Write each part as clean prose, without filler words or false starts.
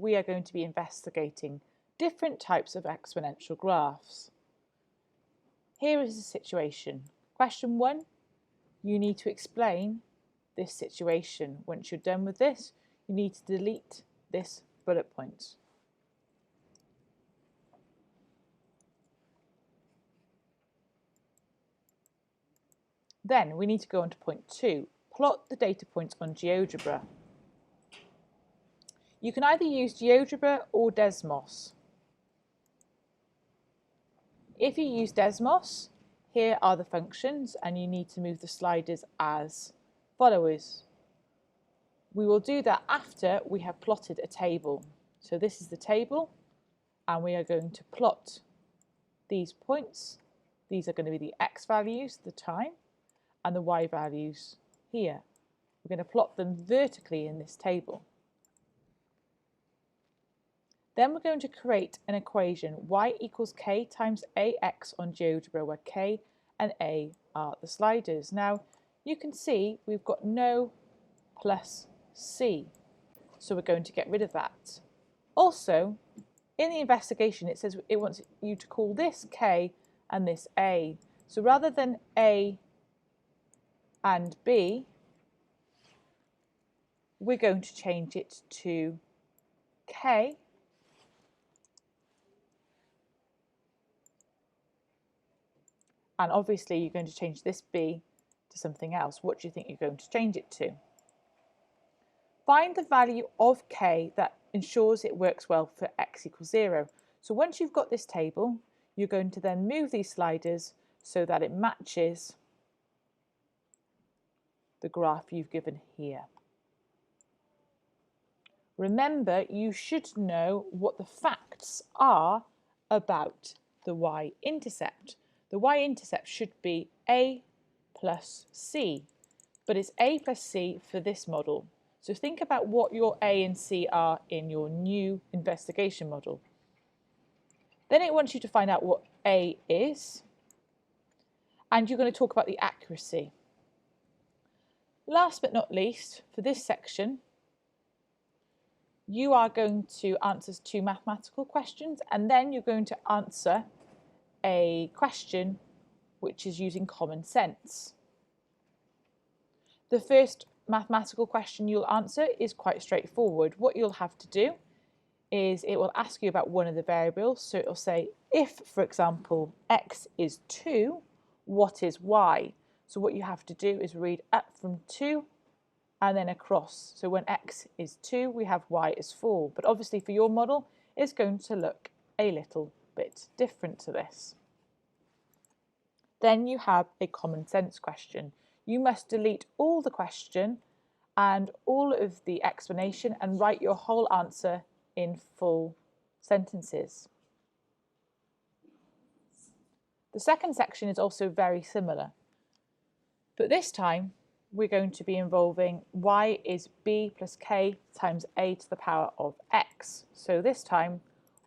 we are going to be investigating different types of exponential graphs. Here is the situation. Question 1, you need to explain this situation. Once you're done with this, you need to delete this bullet point. Then we need to go on to point 2, plot the data points on GeoGebra. You can either use GeoGebra or Desmos. If you use Desmos, here are the functions and you need to move the sliders as follows. We will do that after we have plotted a table. So this is the table and we are going to plot these points. These are going to be the x values, the time, and the y values here. We're going to plot them vertically in this table. Then we're going to create an equation y equals k times ax on GeoGebra, where k and a are the sliders. Now you can see we've got no plus c, so we're going to get rid of that. Also, in the investigation it says it wants you to call this k and this a. So rather than a and b, we're going to change it to k and obviously you're going to change this b to something else. What do you think you're going to change it to? Find the value of k that ensures it works well for x equals 0. So once you've got this table, you're going to then move these sliders so that it matches the graph you've given here. Remember, you should know what the facts are about the y-intercept. The y-intercept should be a plus c, but it's a plus c for this model. So think about what your a and c are in your new investigation model. Then it wants you to find out what a is, and you're going to talk about the accuracy. Last but not least, for this section, you are going to answer 2 mathematical questions, and then you're going to answer a question which is using common sense. The first mathematical question you'll answer is quite straightforward. What you'll have to do is it will ask you about one of the variables. So it will say, if, for example, x is 2, what is y? So what you have to do is read up from 2 and then across. So when x is 2, we have y is 4. But obviously for your model, it's going to look a little bit different to this. Then you have a common sense question. You must delete all the question and all of the explanation and write your whole answer in full sentences. The second section is also very similar, but this time we're going to be involving y is b plus k times a to the power of x. So this time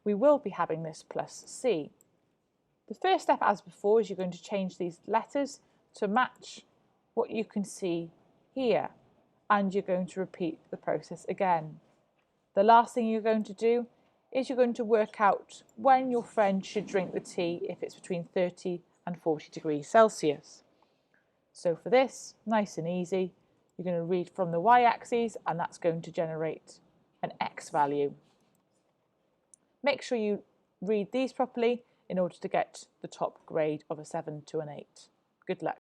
we will be having this plus c. The first step, as before, is you're going to change these letters to match what you can see here, and you're going to repeat the process again. The last thing you're going to do is you're going to work out when your friend should drink the tea if it's between 30 and 40 degrees Celsius. So for this, nice and easy, you're going to read from the y-axis and that's going to generate an x value. Make sure you read these properly in order to get the top grade of a 7 to an 8. Good luck.